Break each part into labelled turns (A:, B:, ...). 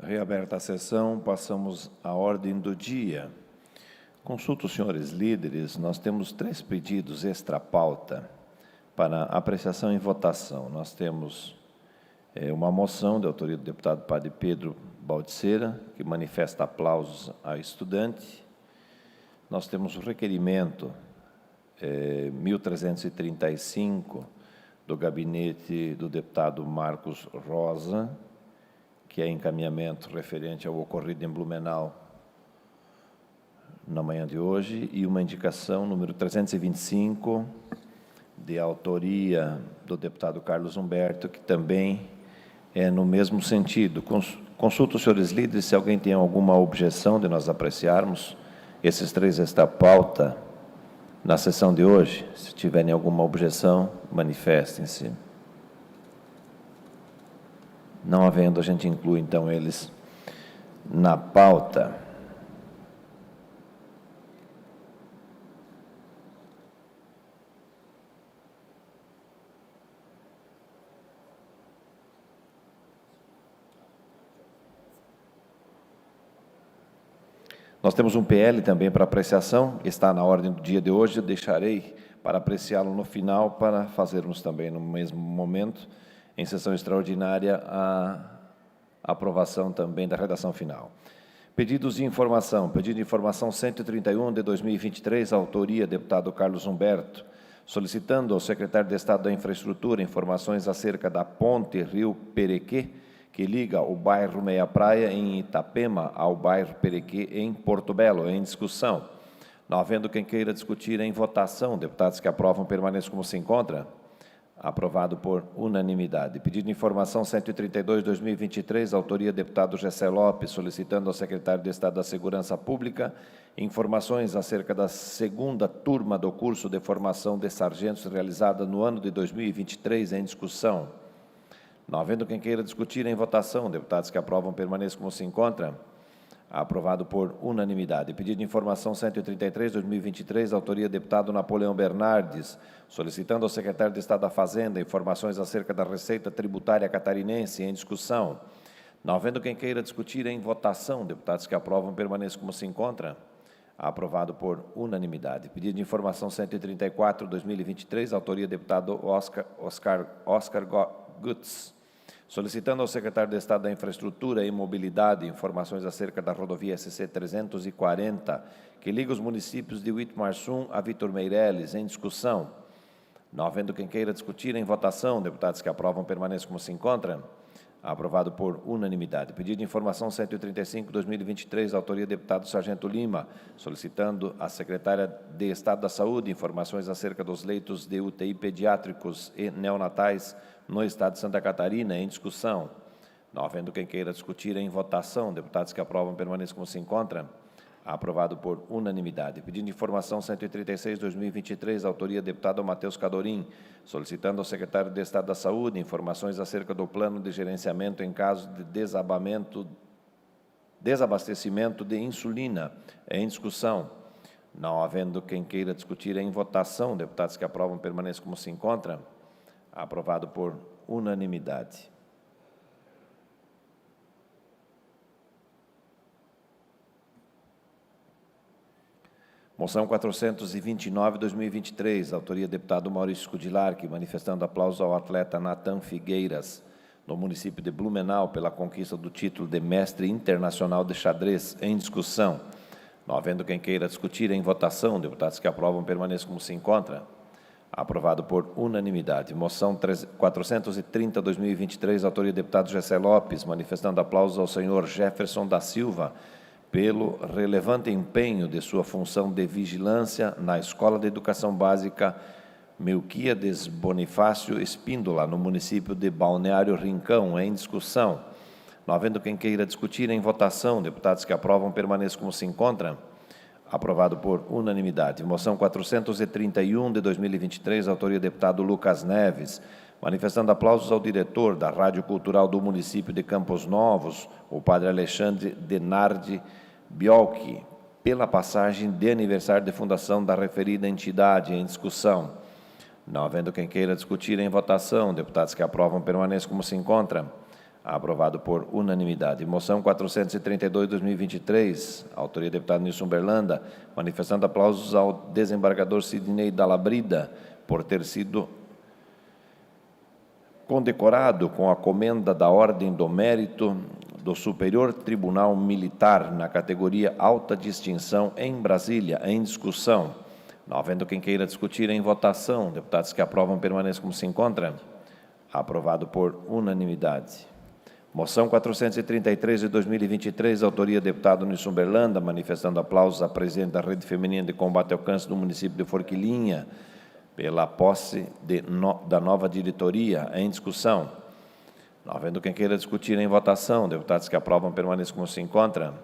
A: Reaberta a sessão, passamos à ordem do dia. Consulto os senhores líderes, nós temos 3 pedidos extra-pauta para apreciação e votação. Nós temos uma moção de autoria do deputado Padre Pedro Baldiceira, que manifesta aplausos ao estudante. Nós temos o requerimento 1335 do gabinete do deputado Marcos Rosa, que é encaminhamento referente ao ocorrido em Blumenau na manhã de hoje, e uma indicação número 325, de autoria do deputado Carlos Humberto, que também é no mesmo sentido. Consulto os senhores líderes se alguém tem alguma objeção de nós apreciarmos esses 3 extra-pauta na sessão de hoje. Se tiverem alguma objeção, manifestem-se. Não havendo, a gente inclui, então, eles na pauta. Nós temos um PL também para apreciação, está na ordem do dia de hoje, eu deixarei para apreciá-lo no final, para fazermos também no mesmo momento, em sessão extraordinária, a aprovação também da redação final. Pedidos de informação. Pedido de informação 131 de 2023, autoria deputado Carlos Humberto, solicitando ao secretário de Estado da Infraestrutura informações acerca da ponte Rio Perequê, que liga o bairro Meia Praia, em Itapema, ao bairro Perequê, em Porto Belo, em discussão. Não havendo quem queira discutir em votação, deputados que aprovam permaneçam como se encontra. Aprovado por unanimidade. Pedido de informação 132, 2023, autoria deputado Gessé Lopes, solicitando ao secretário de Estado da Segurança Pública informações acerca da 2ª turma do curso de formação de sargentos realizada no ano de 2023, em discussão. Não havendo quem queira discutir em votação, deputados que aprovam permaneçam como se encontra. Aprovado por unanimidade. Pedido de informação 133, 2023, autoria deputado Napoleão Bernardes, solicitando ao secretário de Estado da Fazenda informações acerca da Receita Tributária Catarinense, em discussão. Não havendo quem queira discutir em votação, deputados que aprovam permaneçam como se encontra. Aprovado por unanimidade. Pedido de informação 134, 2023, autoria deputado Oscar Gutz, solicitando ao secretário de Estado da Infraestrutura e Mobilidade informações acerca da rodovia SC 340, que liga os municípios de Whitmarsum a Vitor Meireles, em discussão. Não havendo quem queira discutir em votação, deputados que aprovam permaneçam como se encontram. Aprovado por unanimidade. Pedido de informação 135, 2023, autoria deputado Sargento Lima, solicitando à secretária de Estado da Saúde informações acerca dos leitos de UTI pediátricos e neonatais no Estado de Santa Catarina, em discussão. Não havendo quem queira discutir em votação, deputados que aprovam permaneçam como se encontram. Aprovado por unanimidade. Pedido de informação 136, 2023, autoria deputado Matheus Cadorim, solicitando ao secretário de Estado da Saúde informações acerca do plano de gerenciamento em caso de desabastecimento de insulina, em discussão. Não havendo quem queira discutir em votação, deputados que aprovam permaneçam como se encontram. Aprovado por unanimidade. Moção 429, 2023, autoria deputado Maurício Scudilarchi, manifestando aplauso ao atleta Natan Figueiras, no município de Blumenau, pela conquista do título de mestre internacional de xadrez, em discussão. Não havendo quem queira discutir em votação, deputados que aprovam permaneçam como se encontra. Aprovado por unanimidade. Moção 430, 2023, autoria deputado Gessé Lopes, manifestando aplausos ao senhor Jefferson da Silva, pelo relevante empenho de sua função de vigilância na Escola de Educação Básica Melquíades Bonifácio Espíndola, no município de Balneário Rincão, em discussão. Não havendo quem queira discutir em votação, deputados que aprovam permaneçam como se encontram. Aprovado por unanimidade. Moção 431 de 2023, autoria deputado Lucas Neves, manifestando aplausos ao diretor da Rádio Cultural do município de Campos Novos, o padre Alexandre Denardi Biolchi, pela passagem de aniversário de fundação da referida entidade, em discussão. Não havendo quem queira discutir em votação, deputados que aprovam permaneçam como se encontram. Aprovado por unanimidade. Moção 432/2023, autoria do deputado Nilson Berlanda, manifestando aplausos ao desembargador Sidnei Dalabrida por ter sido condecorado com a comenda da Ordem do Mérito do Superior Tribunal Militar na categoria Alta Distinção em Brasília. Em discussão. Não havendo quem queira discutir, em votação. Deputados que aprovam permaneçam como se encontram. Aprovado por unanimidade. Moção 433 de 2023, autoria do deputado Nilson Berlanda, manifestando aplausos à presidente da Rede Feminina de Combate ao Câncer do município de Forquilinha, pela posse da nova diretoria. Em discussão. Não havendo quem queira discutir, em votação. Deputados que aprovam permaneçam como se encontram.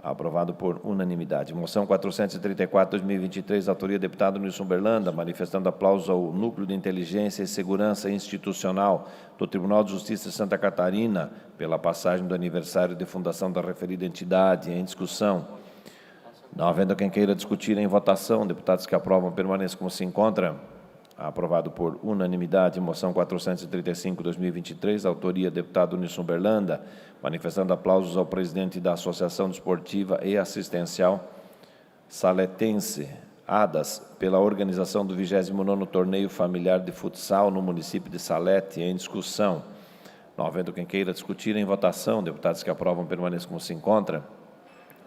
A: Aprovado por unanimidade. Moção 434/2023, autoria do deputado Nilson Berlanda, manifestando aplausos ao Núcleo de Inteligência e Segurança Institucional do Tribunal de Justiça de Santa Catarina, pela passagem do aniversário de fundação da referida entidade. Em discussão. Não havendo quem queira discutir, em votação. Deputados que aprovam permaneçam como se encontram. Aprovado por unanimidade. Moção 435/2023, autoria do deputado Nilson Berlanda, manifestando aplausos ao presidente da Associação Desportiva e Assistencial Saletense, ADAS, pela organização do 29º Torneio Familiar de Futsal no município de Salete. Em discussão. Não havendo quem queira discutir, em votação. Deputados que aprovam permaneçam como se encontram.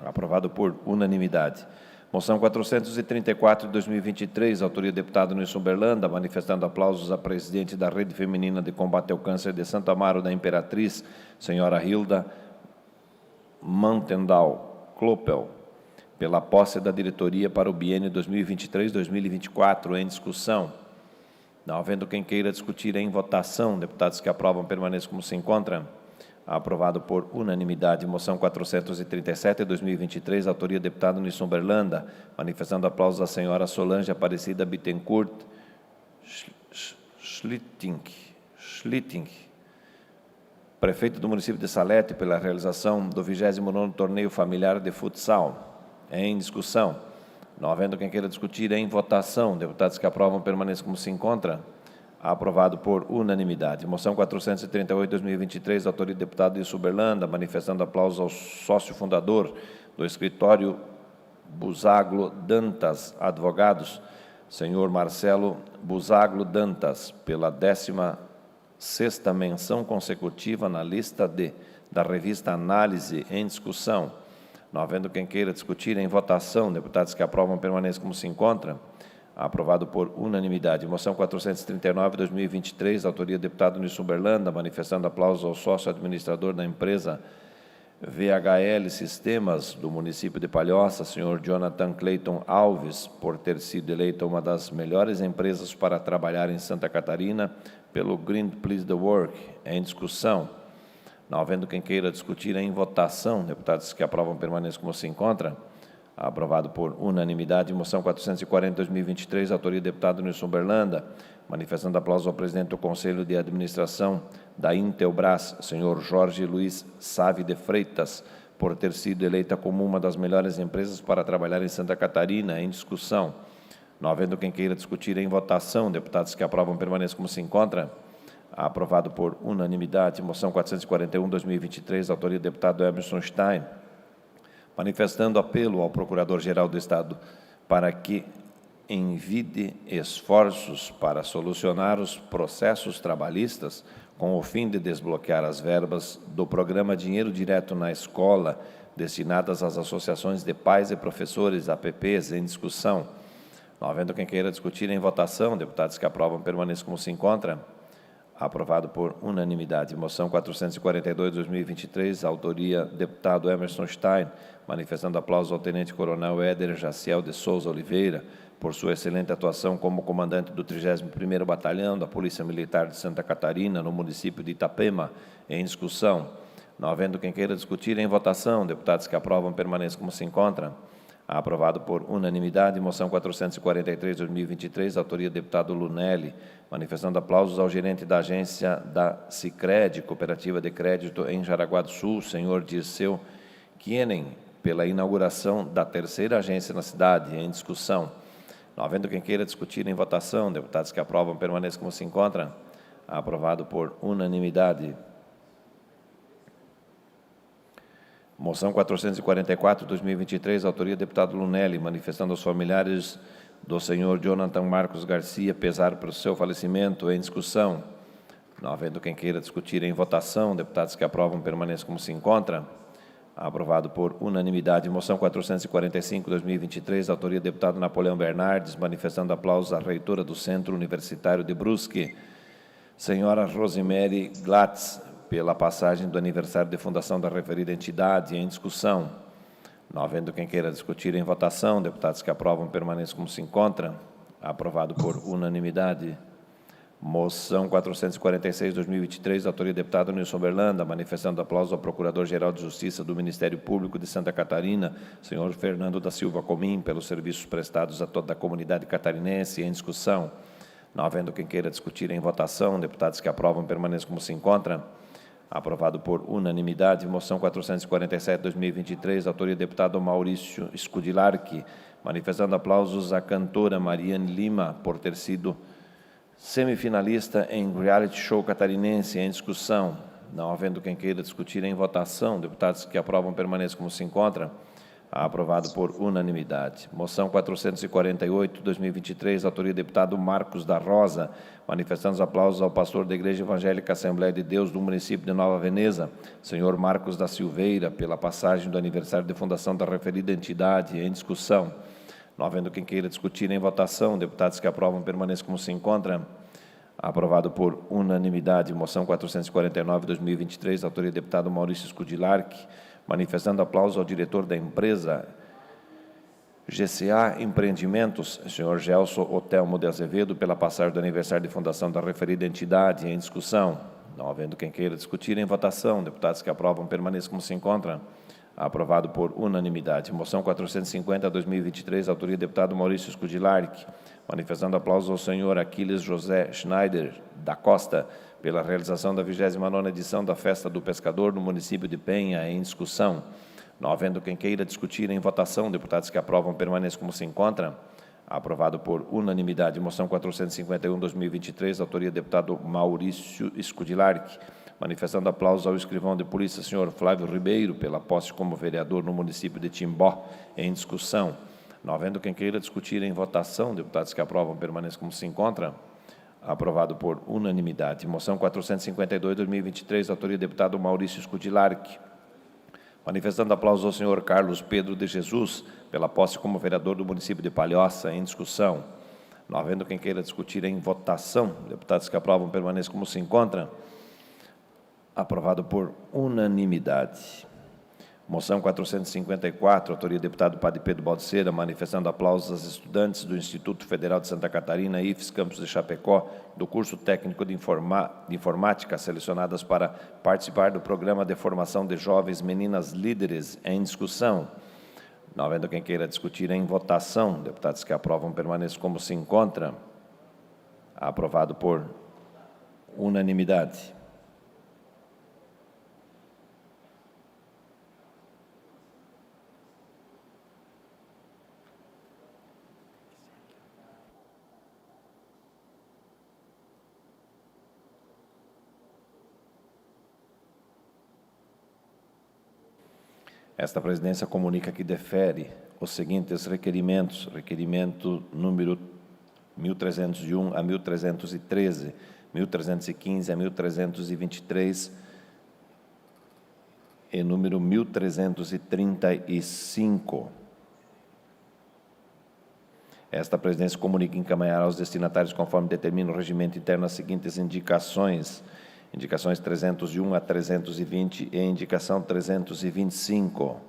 A: Aprovado por unanimidade. Moção 434 de 2023, autoria do deputado Nilson Berlanda, manifestando aplausos à presidente da Rede Feminina de Combate ao Câncer de Santo Amaro da Imperatriz, senhora Hilda Mantendal Kloppel, pela posse da diretoria para o biênio 2023-2024. Em discussão. Não havendo quem queira discutir, em votação. Deputados que aprovam permaneçam como se encontram. Aprovado por unanimidade. Moção 437 de 2023, autoria do deputado Nilson Berlanda, manifestando aplausos à senhora Solange Aparecida Bittencourt Schlitting, prefeito do município de Salete, pela realização do 29º Torneio Familiar de Futsal. Em discussão. Não havendo quem queira discutir, em votação. Deputados que aprovam permaneçam como se encontram. Aprovado por unanimidade. Moção 438, 2023, autoria do deputado Nilson Berlanda, manifestando aplausos ao sócio fundador do escritório Busaglo Dantas Advogados, senhor Marcelo Busaglo Dantas, pela 16ª menção consecutiva na lista da revista Análise. Em discussão. Não havendo quem queira discutir, em votação. Deputados que aprovam permaneçam como se encontram. Aprovado por unanimidade. Moção 439, 2023, autoria do deputado Nilson Berlanda, manifestando aplausos ao sócio administrador da empresa VHL Sistemas do município de Palhoça, senhor Jonathan Clayton Alves, por ter sido eleita uma das melhores empresas para trabalhar em Santa Catarina pelo Green Please the Work. Em discussão. Não havendo quem queira discutir, em votação. Deputados que aprovam permaneçam como se encontram. Aprovado por unanimidade. Moção 440, 2023, autoria do deputado Nilson Berlanda, manifestando aplausos ao presidente do Conselho de Administração da Intelbras, senhor Jorge Luiz Save de Freitas, por ter sido eleita como uma das melhores empresas para trabalhar em Santa Catarina. Em discussão. Não havendo quem queira discutir, em votação. Deputados que aprovam permaneçam como se encontram. Aprovado por unanimidade. Moção 441, 2023, autoria do deputado Emerson Stein, manifestando apelo ao Procurador-Geral do Estado para que envide esforços para solucionar os processos trabalhistas com o fim de desbloquear as verbas do programa Dinheiro Direto na Escola, destinadas às associações de pais e professores, APPs. Em discussão. Não havendo quem queira discutir, em votação. Deputados que aprovam permaneçam como se encontram. Aprovado por unanimidade. Moção 442, 2023, autoria deputado Emerson Stein, manifestando aplausos ao tenente-coronel Éder Jaciel de Souza Oliveira, por sua excelente atuação como comandante do 31º Batalhão da Polícia Militar de Santa Catarina, no município de Itapema. Em discussão. Não havendo quem queira discutir, em votação. Deputados que aprovam permaneçam como se encontram. Aprovado por unanimidade. Moção 443, 2023, autoria do deputado Lunelli, manifestando aplausos ao gerente da agência da Sicredi, Cooperativa de Crédito em Jaraguá do Sul, senhor Dirceu Kienen, pela inauguração da 3ª agência na cidade. Em discussão. Não havendo quem queira discutir, em votação. Deputados que aprovam permaneçam como se encontram. Aprovado por unanimidade. Moção 444, 2023, autoria do deputado Lunelli, manifestando aos familiares do senhor Jonathan Marcos Garcia pesar pelo seu falecimento. Em discussão. Não havendo quem queira discutir, em votação. Deputados que aprovam permaneçam como se encontra. Aprovado por unanimidade. Moção 445, 2023, autoria do deputado Napoleão Bernardes, manifestando aplausos à reitora do Centro Universitário de Brusque, senhora Rosemary Glatz, pela passagem do aniversário de fundação da referida entidade. Em discussão. Não havendo quem queira discutir, em votação. Deputados que aprovam permaneçam como se encontra. Aprovado por unanimidade. Moção 446, 2023, autoria do deputado Nilson Berlanda, manifestando aplauso ao Procurador-Geral de Justiça do Ministério Público de Santa Catarina, senhor Fernando da Silva Comim, pelos serviços prestados a toda a comunidade catarinense. Em discussão. Não havendo quem queira discutir, em votação. Deputados que aprovam permaneçam como se encontra. Aprovado por unanimidade. Moção 447, 2023, autoria do deputado Maurício Scudilarchi, manifestando aplausos à cantora Mariane Lima, por ter sido semifinalista em reality show catarinense. Em discussão. Não havendo quem queira discutir, em votação. Deputados que aprovam permaneçam como se encontra. Aprovado por unanimidade. Moção 448, 2023, autoria do deputado Marcos da Rosa, manifestando os aplausos ao pastor da Igreja Evangélica Assembleia de Deus do município de Nova Veneza, senhor Marcos da Silveira, pela passagem do aniversário de fundação da referida entidade. Em discussão. Não havendo quem queira discutir, em votação. Deputados que aprovam permaneçam como se encontra. Aprovado por unanimidade. Moção 449, 2023, autoria do deputado Maurício Scudilarchi, manifestando aplauso ao diretor da empresa GCA Empreendimentos, senhor Gelson Otelmo de Azevedo, pela passagem do aniversário de fundação da referida entidade. Em discussão. Não havendo quem queira discutir, em votação. Deputados que aprovam permaneçam como se encontram. Aprovado por unanimidade. Moção 450, 2023, autoria do deputado Maurício Scudilarchi, manifestando aplausos ao senhor Aquiles José Schneider da Costa, pela realização da 29ª edição da Festa do Pescador no município de Penha. Em discussão. Não havendo quem queira discutir, em votação. Deputados que aprovam permaneçam como se encontra. Aprovado por unanimidade. Moção 451, 2023, autoria do deputado Maurício Scudilarchi, manifestando aplausos ao escrivão de polícia, senhor Flávio Ribeiro, pela posse como vereador no município de Timbó. Em discussão. Não havendo quem queira discutir, em votação. Deputados que aprovam permaneçam como se encontra. Aprovado por unanimidade. Moção 452, 2023, autoria do deputado Maurício Scudilarchi, manifestando aplausos ao senhor Carlos Pedro de Jesus, pela posse como vereador do município de Palhoça. Em discussão. Não havendo quem queira discutir, em votação. Deputados que aprovam permaneçam como se encontram. Aprovado por unanimidade. Moção 454, autoria do deputado Padre Pedro Baldeceira, manifestando aplausos às estudantes do Instituto Federal de Santa Catarina, IFES, campus de Chapecó, do curso técnico de informática, selecionadas para participar do programa de formação de jovens meninas líderes. Em discussão. Não havendo quem queira discutir, em votação. Deputados que aprovam permaneçam como se encontram. Aprovado por unanimidade. Esta presidência comunica que defere os seguintes requerimentos. Requerimento número 1301 a 1313, 1315 a 1323 e número 1335. Esta presidência comunica encaminhar aos destinatários, conforme determina o regimento interno, as seguintes indicações. Indicações 301 a 320 e indicação 325.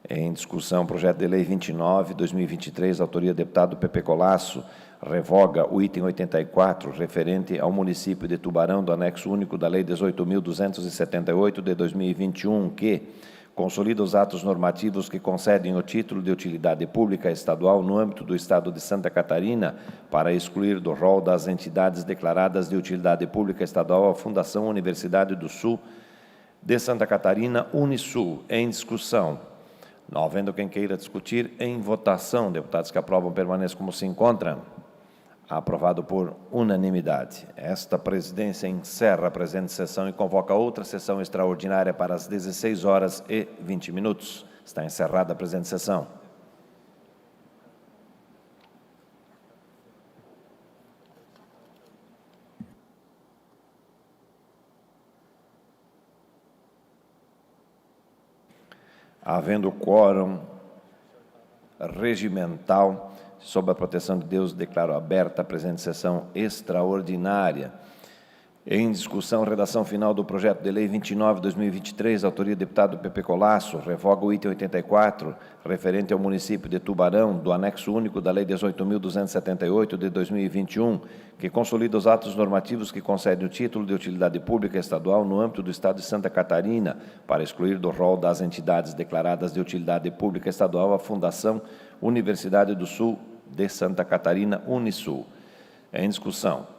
A: Em discussão, projeto de lei 29, 2023, autoria do deputado Pepe Colasso, revoga o item 84, referente ao município de Tubarão, do anexo único da Lei 18.278 de 2021, que consolida os atos normativos que concedem o título de utilidade pública estadual no âmbito do Estado de Santa Catarina, para excluir do rol das entidades declaradas de utilidade pública estadual a Fundação Universidade do Sul de Santa Catarina, Unisul. Em discussão. Não havendo quem queira discutir, em votação, deputados que aprovam permaneçam como se encontram. Aprovado por unanimidade. Esta presidência encerra a presente sessão e convoca outra sessão extraordinária para as 16h20. Está encerrada a presente sessão. Havendo quórum regimental, sob a proteção de Deus, declaro aberta a presente sessão extraordinária. Em discussão, redação final do projeto de lei 29/2023, autoria do deputado Pepe Colasso, revoga o item 84, referente ao município de Tubarão, do anexo único da lei 18.278 de 2021, que consolida os atos normativos que concedem o título de utilidade pública estadual no âmbito do estado de Santa Catarina, para excluir do rol das entidades declaradas de utilidade pública estadual a Fundação Universidade do Sul de Santa Catarina, Unisul. Em discussão.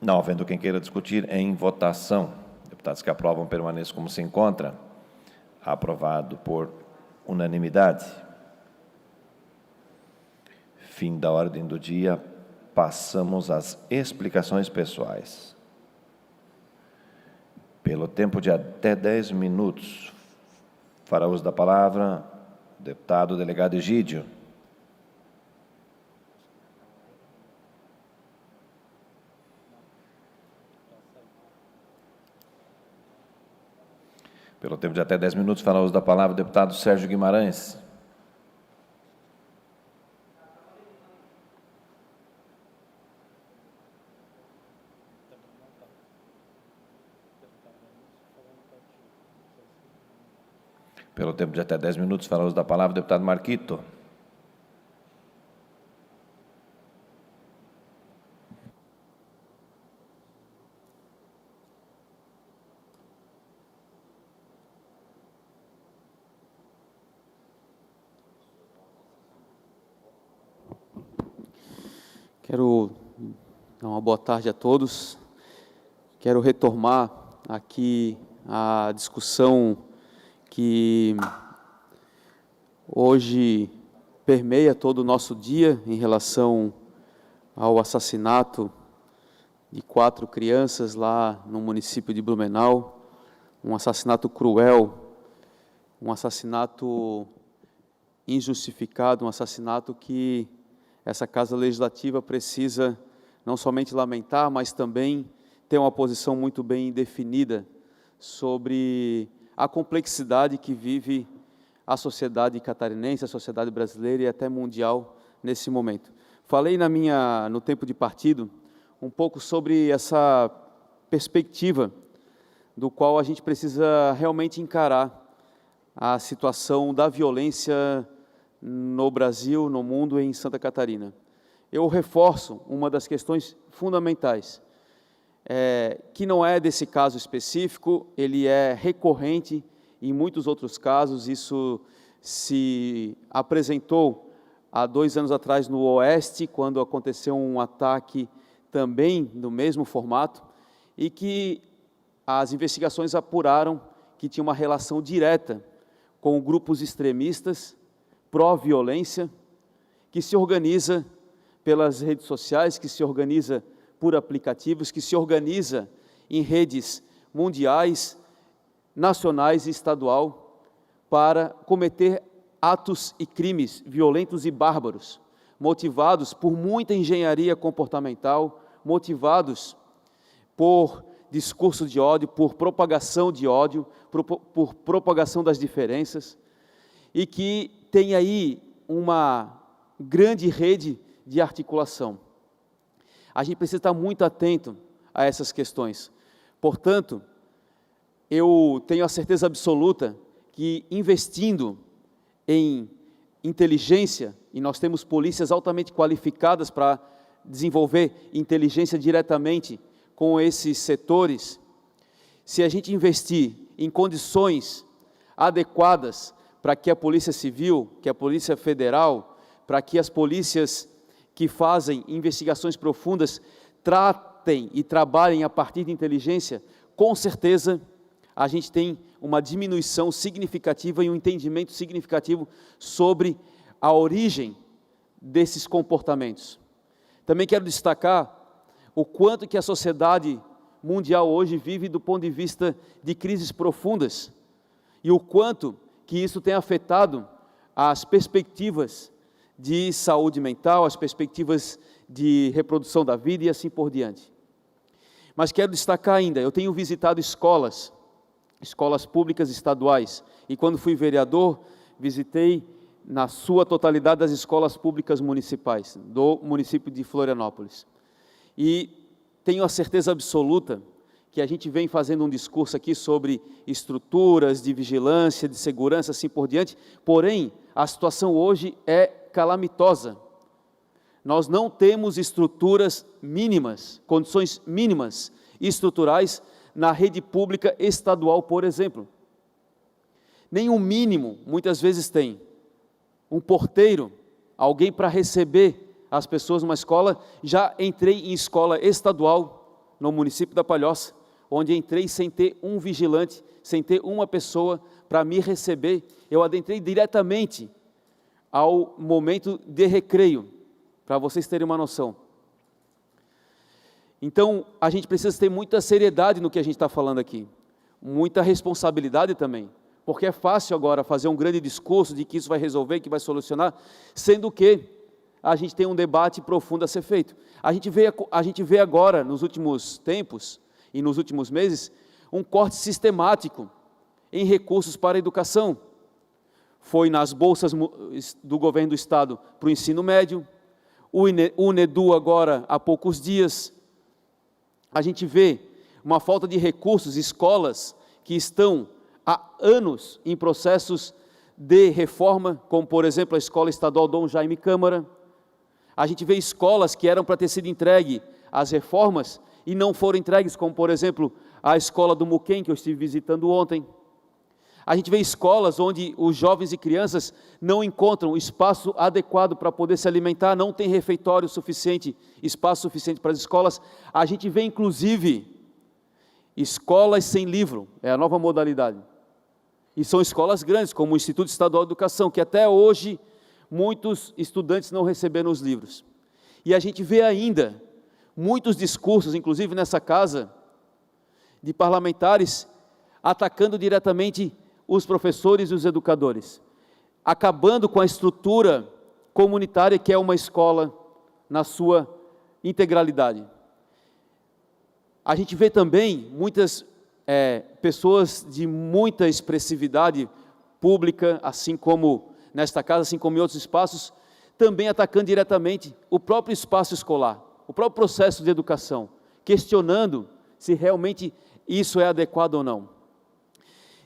A: Não havendo quem queira discutir, em votação. Deputados que aprovam permaneçam como se encontra. Aprovado por unanimidade. Fim da ordem do dia. Passamos às explicações pessoais. Pelo tempo de até 10 minutos, fará uso da palavra o deputado delegado Egídio. Pelo tempo de até 10 minutos, fará uso da palavra o deputado Sérgio Guimarães. Pelo tempo de até 10 minutos, fará uso da palavra o deputado Marquito.
B: Quero dar uma boa tarde a todos. Quero retomar aqui a discussão que hoje permeia todo o nosso dia em relação ao assassinato de 4 crianças lá no município de Blumenau, um assassinato cruel, um assassinato injustificado, um assassinato que essa Casa Legislativa precisa não somente lamentar, mas também ter uma posição muito bem definida sobre a complexidade que vive a sociedade catarinense, a sociedade brasileira e até mundial nesse momento. Falei no tempo de partido um pouco sobre essa perspectiva do qual a gente precisa realmente encarar a situação da violência no Brasil, no mundo e em Santa Catarina. Eu reforço uma das questões fundamentais, que não é desse caso específico, ele é recorrente em muitos outros casos. Isso se apresentou há 2 anos atrás no Oeste, quando aconteceu um ataque também no mesmo formato, e que as investigações apuraram que tinha uma relação direta com grupos extremistas, pró-violência, que se organiza pelas redes sociais, que se organiza por aplicativos, que se organiza em redes mundiais, nacionais e estadual, para cometer atos e crimes violentos e bárbaros, motivados por muita engenharia comportamental, motivados por discurso de ódio, por propagação de ódio, por propagação das diferenças, e que tem aí uma grande rede de articulação. A gente precisa estar muito atento a essas questões. Portanto, eu tenho a certeza absoluta que investindo em inteligência, e nós temos polícias altamente qualificadas para desenvolver inteligência diretamente com esses setores, se a gente investir em condições adequadas para que a Polícia Civil, que a Polícia Federal, para que as polícias que fazem investigações profundas tratem e trabalhem a partir de inteligência, com certeza a gente tem uma diminuição significativa e um entendimento significativo sobre a origem desses comportamentos. Também quero destacar o quanto que a sociedade mundial hoje vive do ponto de vista de crises profundas e o quanto que isso tem afetado as perspectivas de saúde mental, as perspectivas de reprodução da vida e assim por diante. Mas quero destacar ainda, eu tenho visitado escolas públicas estaduais, e quando fui vereador, visitei na sua totalidade as escolas públicas municipais, do município de Florianópolis. E tenho a certeza absoluta que a gente vem fazendo um discurso aqui sobre estruturas de vigilância, de segurança, assim por diante, porém, a situação hoje é calamitosa. Nós não temos estruturas mínimas, condições mínimas estruturais na rede pública estadual, por exemplo. Nem o mínimo, muitas vezes tem. Um porteiro, alguém para receber as pessoas numa escola. Já entrei em escola estadual, no município da Palhoça, onde entrei sem ter um vigilante, sem ter uma pessoa para me receber. Eu adentrei diretamente ao momento de recreio, para vocês terem uma noção. Então, a gente precisa ter muita seriedade no que a gente está falando aqui, muita responsabilidade também, porque é fácil agora fazer um grande discurso de que isso vai resolver, que vai solucionar, sendo que a gente tem um debate profundo a ser feito. A gente vê agora, nos últimos tempos e nos últimos meses, um corte sistemático em recursos para a educação. Foi nas bolsas do governo do Estado para o ensino médio, o UNEDU agora há poucos dias. A gente vê uma falta de recursos, escolas que estão há anos em processos de reforma, como por exemplo a Escola Estadual Dom Jaime Câmara. A gente vê escolas que eram para ter sido entregue às reformas e não foram entregues, como por exemplo a escola do Muquem, que eu estive visitando ontem. A gente vê escolas onde os jovens e crianças não encontram espaço adequado para poder se alimentar, não tem refeitório suficiente, espaço suficiente para as escolas. A gente vê inclusive escolas sem livro, é a nova modalidade. E são escolas grandes, como o Instituto Estadual de Educação, que até hoje muitos estudantes não receberam os livros. E a gente vê ainda muitos discursos, inclusive nessa casa, de parlamentares atacando diretamente os professores e os educadores, acabando com a estrutura comunitária que é uma escola na sua integralidade. A gente vê também muitas pessoas de muita expressividade pública, assim como nesta casa, assim como em outros espaços, também atacando diretamente o próprio espaço escolar, o próprio processo de educação, questionando se realmente isso é adequado ou não.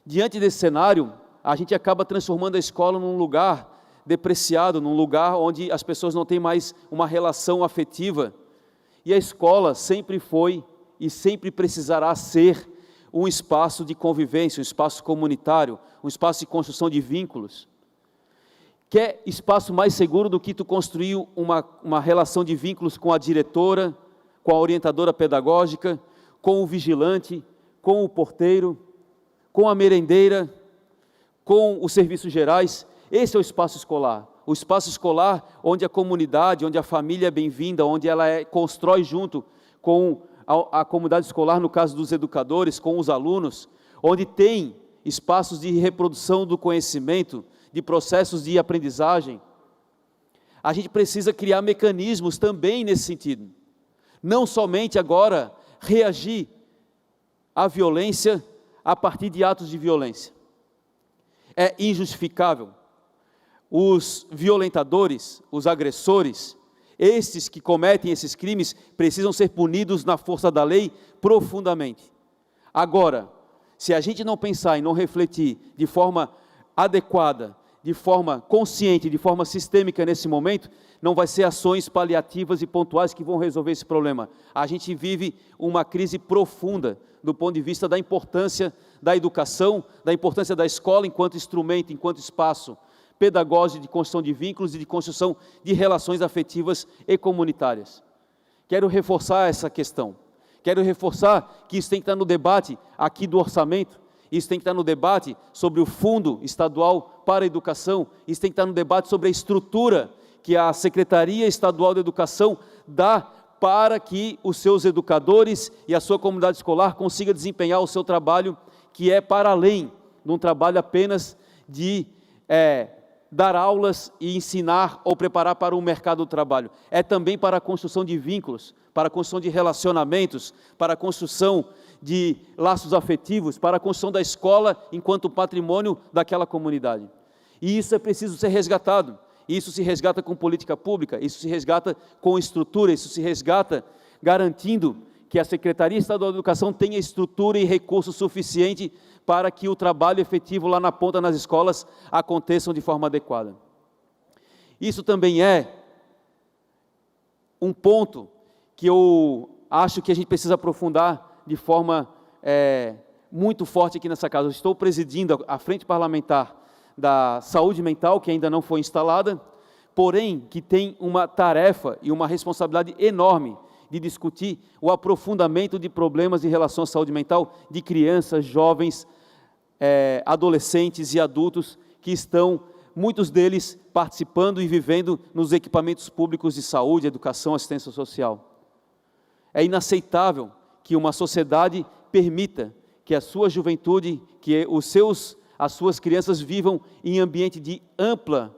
B: Diante desse cenário, a gente acaba transformando a escola num lugar depreciado, num lugar onde as pessoas não têm mais uma relação afetiva. E a escola sempre foi e sempre precisará ser um espaço de convivência, um espaço comunitário, um espaço de construção de vínculos. Quer espaço mais seguro do que tu construir uma relação de vínculos com a diretora, com a orientadora pedagógica, com o vigilante, com o porteiro, com a merendeira, com os serviços gerais? Esse é o espaço escolar onde a comunidade, onde a família é bem-vinda, onde ela constrói junto com a comunidade escolar, no caso dos educadores, com os alunos, onde tem espaços de reprodução do conhecimento, de processos de aprendizagem. A gente precisa criar mecanismos também nesse sentido, não somente agora reagir à violência a partir de atos de violência. É injustificável. Os violentadores, os agressores, estes que cometem esses crimes, precisam ser punidos na força da lei profundamente. Agora, se a gente não pensar e não refletir de forma adequada, de forma consciente, de forma sistêmica nesse momento, não vai ser ações paliativas e pontuais que vão resolver esse problema. A gente vive uma crise profunda do ponto de vista da importância da educação, da importância da escola enquanto instrumento, enquanto espaço pedagógico de construção de vínculos e de construção de relações afetivas e comunitárias. Quero reforçar essa questão. Quero reforçar que isso tem que estar no debate aqui do orçamento isso tem que estar no debate sobre o Fundo Estadual para a Educação, isso tem que estar no debate sobre a estrutura que a Secretaria Estadual de Educação dá para que os seus educadores e a sua comunidade escolar consiga desempenhar o seu trabalho, que é para além de um trabalho apenas de dar aulas e ensinar ou preparar para o mercado do trabalho. É também para a construção de vínculos, para a construção de relacionamentos, para a construção de laços afetivos, para a construção da escola enquanto patrimônio daquela comunidade. E isso é preciso ser resgatado. Isso se resgata com política pública, isso se resgata com estrutura, isso se resgata garantindo que a Secretaria Estadual de Educação tenha estrutura e recurso suficiente para que o trabalho efetivo lá na ponta nas escolas aconteçam de forma adequada. Isso também é um ponto que eu acho que a gente precisa aprofundar de forma muito forte aqui nessa casa. Eu estou presidindo a Frente Parlamentar da Saúde Mental, que ainda não foi instalada, porém que tem uma tarefa e uma responsabilidade enorme de discutir o aprofundamento de problemas em relação à saúde mental de crianças, jovens, adolescentes e adultos que estão, muitos deles, participando e vivendo nos equipamentos públicos de saúde, educação, assistência social. É inaceitável que uma sociedade permita que a sua juventude, que as suas crianças vivam em ambiente de ampla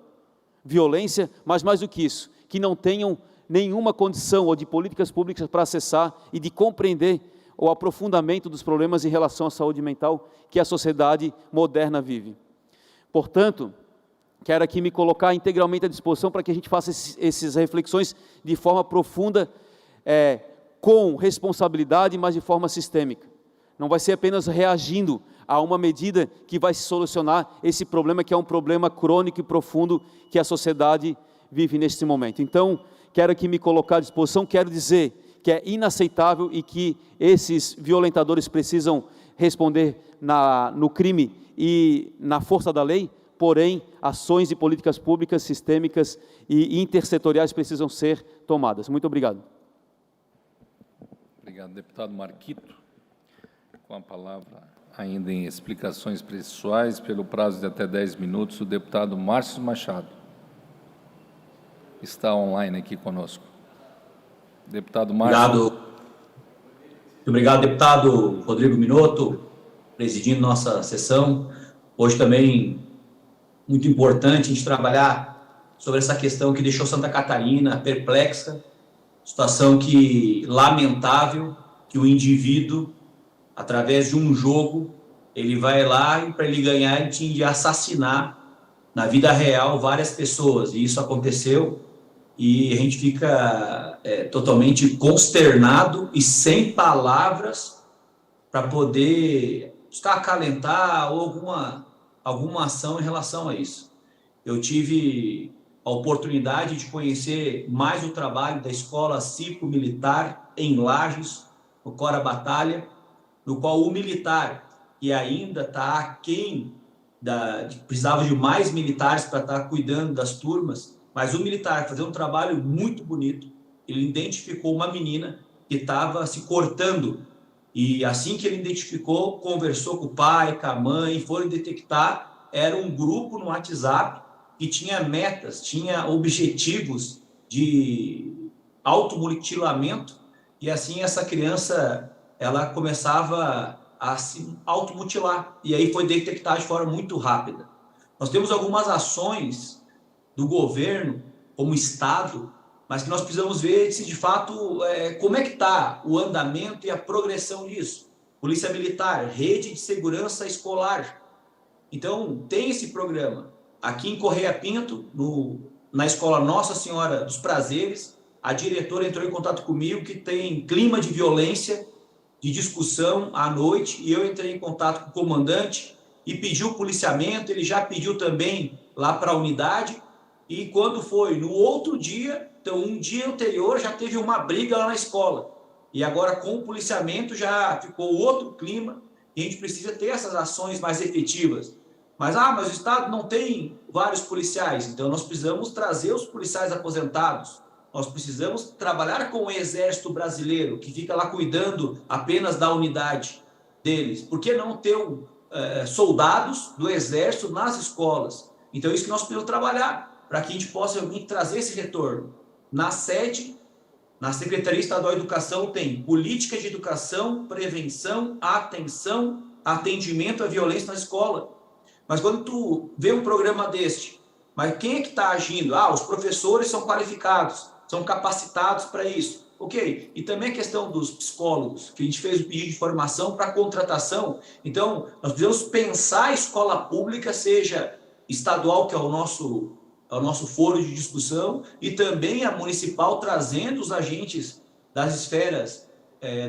B: violência, mas mais do que isso, que não tenham nenhuma condição ou de políticas públicas para acessar e de compreender o aprofundamento dos problemas em relação à saúde mental que a sociedade moderna vive. Portanto, quero aqui me colocar integralmente à disposição para que a gente faça essas reflexões de forma profunda, com responsabilidade, mas de forma sistêmica. Não vai ser apenas reagindo a uma medida que vai se solucionar esse problema, que é um problema crônico e profundo que a sociedade vive neste momento. Então, quero aqui me colocar à disposição, quero dizer que é inaceitável e que esses violentadores precisam responder no crime e na força da lei, porém, ações e políticas públicas, sistêmicas e intersetoriais precisam ser tomadas. Muito obrigado.
C: Obrigado, deputado Marquito. Com a palavra, ainda em explicações pessoais, pelo prazo de até 10 minutos, o deputado Márcio Machado. Está online aqui conosco. Deputado Márcio.
D: Obrigado, deputado Rodrigo Minotto, presidindo nossa sessão. Hoje também, muito importante a gente trabalhar sobre essa questão que deixou Santa Catarina perplexa, situação lamentável, que o indivíduo, através de um jogo, ele vai lá e para ele ganhar, ele tinha de assassinar na vida real várias pessoas, e isso aconteceu, e a gente fica totalmente consternado e sem palavras para poder buscar acalentar ou alguma ação em relação a isso. Eu tive a oportunidade de conhecer mais o trabalho da Escola Cívico-Militar em Lages, no Cora Batalha, no qual o militar, que ainda está aquém, precisava de mais militares para estar cuidando das turmas, mas o militar fazendo um trabalho muito bonito. Ele identificou uma menina que estava se cortando, e assim que ele identificou, conversou com o pai, com a mãe, foram detectar, era um grupo no WhatsApp que tinha metas, tinha objetivos de automutilamento, e assim essa criança ela começava a se automutilar, e aí foi detectado de forma muito rápida. Nós temos algumas ações do governo, como Estado, mas que nós precisamos ver se de fato como é que está o andamento e a progressão disso. Polícia Militar, Rede de Segurança Escolar. Então, tem esse programa. Aqui em Correia Pinto, na escola Nossa Senhora dos Prazeres, a diretora entrou em contato comigo que tem clima de violência, de discussão à noite, e eu entrei em contato com o comandante e pediu policiamento, ele já pediu também lá para a unidade, e quando foi no outro dia, então um dia anterior já teve uma briga lá na escola, e agora com o policiamento já ficou outro clima, e a gente precisa ter essas ações mais efetivas. Mas o Estado não tem vários policiais, então nós precisamos trazer os policiais aposentados, nós precisamos trabalhar com o Exército Brasileiro, que fica lá cuidando apenas da unidade deles. Por que não ter soldados do Exército nas escolas. Então, isso que nós precisamos trabalhar, para que a gente possa realmente trazer esse retorno. Na sede, na Secretaria Estadual de Educação, tem política de educação, prevenção, atenção, atendimento à violência na escola. Mas quando tu vê um programa deste, mas quem é que está agindo? Os professores são qualificados, são capacitados para isso. Ok, e também a questão dos psicólogos, que a gente fez o pedido de formação para contratação. Então, nós precisamos pensar a escola pública, seja estadual, que é o nosso foro de discussão, e também a municipal, trazendo os agentes das esferas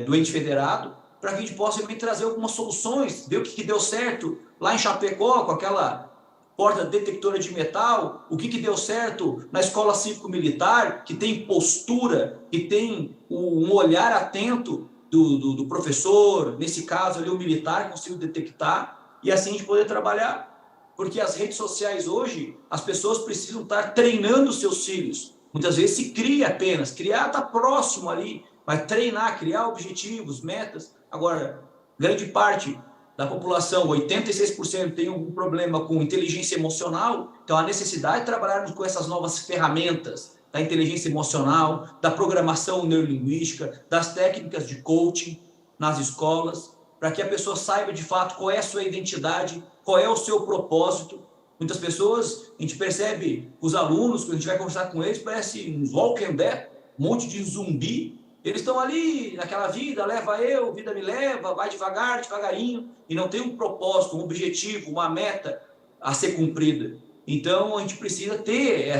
D: do ente federado, para que a gente possa também trazer algumas soluções, ver o que deu certo lá em Chapecó, com aquela porta detectora de metal, o que deu certo na escola cívico-militar, que tem postura, que tem um olhar atento do professor, nesse caso ali o militar conseguiu detectar, e assim a gente poder trabalhar. Porque as redes sociais hoje, as pessoas precisam estar treinando os seus filhos. Muitas vezes se cria apenas, criar está próximo ali, mas treinar, criar objetivos, metas. Agora, grande parte da população, 86%, tem algum problema com inteligência emocional, então a necessidade de trabalharmos com essas novas ferramentas da inteligência emocional, da programação neurolinguística, das técnicas de coaching nas escolas, para que a pessoa saiba de fato qual é a sua identidade, qual é o seu propósito. Muitas pessoas, a gente percebe, os alunos, quando a gente vai conversar com eles, parece um Walking Dead, um monte de zumbi. Eles estão ali naquela vida, leva eu, vida me leva, vai devagar, devagarinho, e não tem um propósito, um objetivo, uma meta a ser cumprida. Então, a gente precisa ter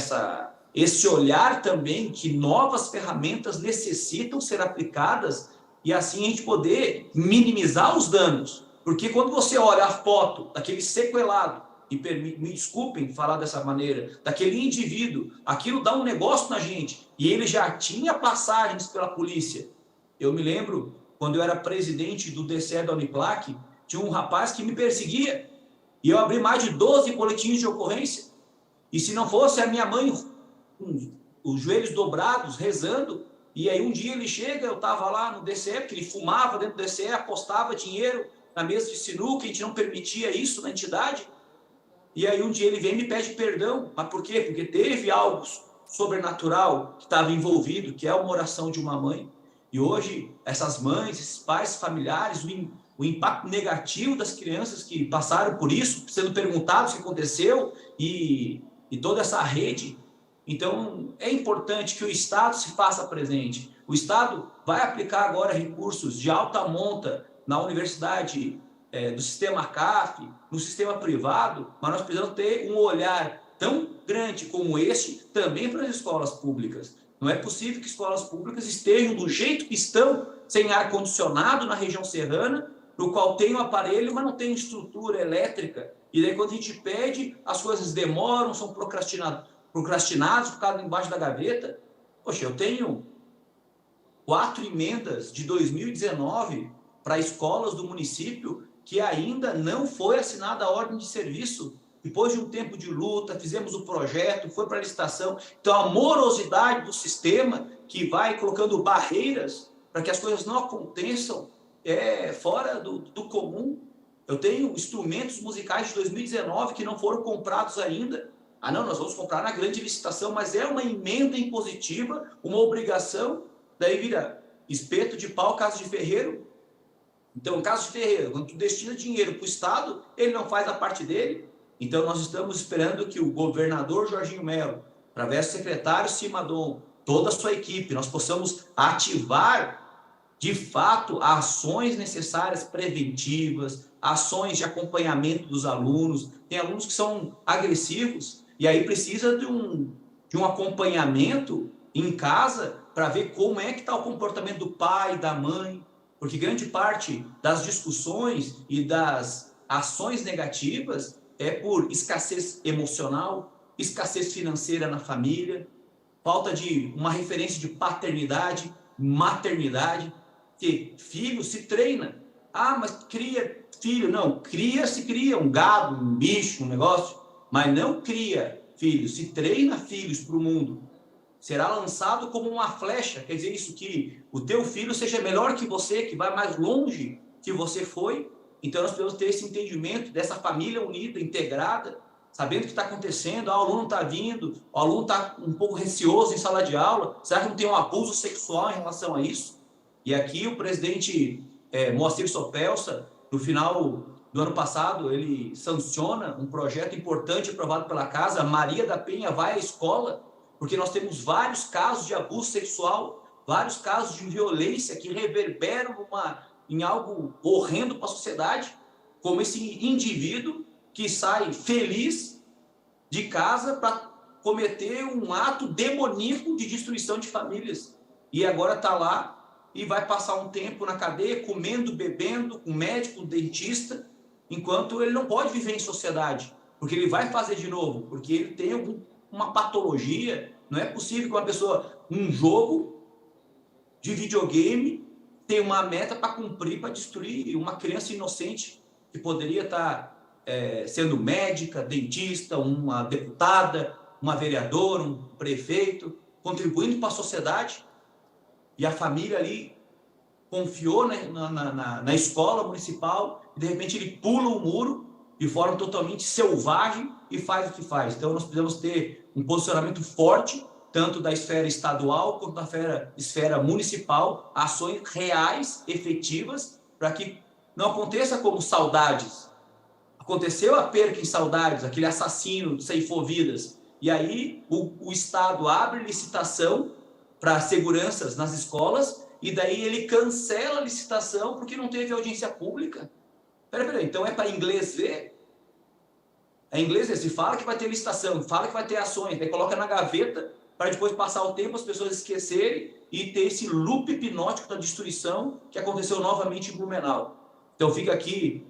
D: esse olhar também que novas ferramentas necessitam ser aplicadas e assim a gente poder minimizar os danos. Porque quando você olha a foto daquele sequelado, e me desculpem falar dessa maneira, daquele indivíduo, aquilo dá um negócio na gente, e ele já tinha passagens pela polícia. Eu me lembro, quando eu era presidente do DCE da Uniplac, tinha um rapaz que me perseguia, e eu abri mais de 12 boletins de ocorrência, e se não fosse a minha mãe com os joelhos dobrados, rezando, e aí um dia ele chega, eu estava lá no DCE, porque ele fumava dentro do DCE, apostava dinheiro na mesa de sinuca, a gente não permitia isso na entidade. E aí um dia ele vem e me pede perdão. Mas por quê? Porque teve algo sobrenatural que estava envolvido, que é uma oração de uma mãe. E hoje, essas mães, esses pais, familiares, o impacto negativo das crianças que passaram por isso, sendo perguntados o que aconteceu, e toda essa rede. Então, é importante que o Estado se faça presente. O Estado vai aplicar agora recursos de alta monta na universidade do sistema CAF, no sistema privado, mas nós precisamos ter um olhar tão grande como este também para as escolas públicas. Não é possível que escolas públicas estejam do jeito que estão, sem ar-condicionado na região serrana, no qual tem um aparelho, mas não tem estrutura elétrica. E daí, quando a gente pede, as coisas demoram, são procrastinadas, ficaram embaixo da gaveta. Poxa, eu tenho 4 emendas de 2019 para escolas do município que ainda não foi assinada a ordem de serviço. Depois de um tempo de luta, fizemos o projeto, foi para a licitação. Então, a morosidade do sistema que vai colocando barreiras para que as coisas não aconteçam fora do comum. Eu tenho instrumentos musicais de 2019 que não foram comprados ainda. Não, nós vamos comprar na grande licitação, mas é uma emenda impositiva, uma obrigação, daí vira espeto de pau, casa de ferreiro. Então, caso de ferreiro, quando tu destina dinheiro para o Estado, ele não faz a parte dele. Então, nós estamos esperando que o governador Jorginho Melo, através do secretário Simadon, toda a sua equipe, nós possamos ativar, de fato, ações necessárias preventivas, ações de acompanhamento dos alunos. Tem alunos que são agressivos, e aí precisa de um acompanhamento em casa para ver como é que está o comportamento do pai, da mãe, porque grande parte das discussões e das ações negativas é por escassez emocional, escassez financeira na família, falta de uma referência de paternidade, maternidade, que filho se treina. Mas cria filho. Não, se cria um gado, um bicho, um negócio, mas não cria filho, se treina filhos para o mundo. Será lançado como uma flecha, quer dizer isso, que o teu filho seja melhor que você, que vai mais longe que você foi, Então, nós precisamos ter esse entendimento dessa família unida, integrada, sabendo o que está acontecendo. O aluno está vindo, o aluno está um pouco receoso em sala de aula, será que não tem um abuso sexual em relação a isso? E aqui o presidente Moacir Sopelsa, no final do ano passado, ele sanciona um projeto importante aprovado pela Casa, Maria da Penha vai à escola, porque nós temos vários casos de abuso sexual, vários casos de violência que reverberam em algo horrendo para a sociedade, como esse indivíduo que sai feliz de casa para cometer um ato demoníaco de destruição de famílias. E agora está lá e vai passar um tempo na cadeia, comendo, bebendo, com médico, dentista, enquanto ele não pode viver em sociedade, porque ele vai fazer de novo, porque ele tem uma patologia. Não é possível que uma pessoa, um jogo de videogame, tenha uma meta para cumprir, para destruir uma criança inocente, que poderia estar sendo médica, dentista, uma deputada, uma vereadora, um prefeito, contribuindo para a sociedade, e a família ali confiou, né, na escola municipal, e de repente ele pula o muro de forma totalmente selvagem e faz o que faz. Então, nós precisamos ter um posicionamento forte, tanto da esfera estadual quanto da esfera municipal, ações reais, efetivas, para que não aconteça como Saudades. Aconteceu a perca em Saudades, aquele assassino ceifou vidas, e aí o Estado abre licitação para seguranças nas escolas, e daí ele cancela a licitação porque não teve audiência pública. Peraí, então é para inglês ver? É inglês ver, se fala que vai ter licitação, fala que vai ter ações, daí coloca na gaveta para depois passar o tempo, as pessoas esquecerem e ter esse loop hipnótico da destruição que aconteceu novamente em Blumenau. Então fica aqui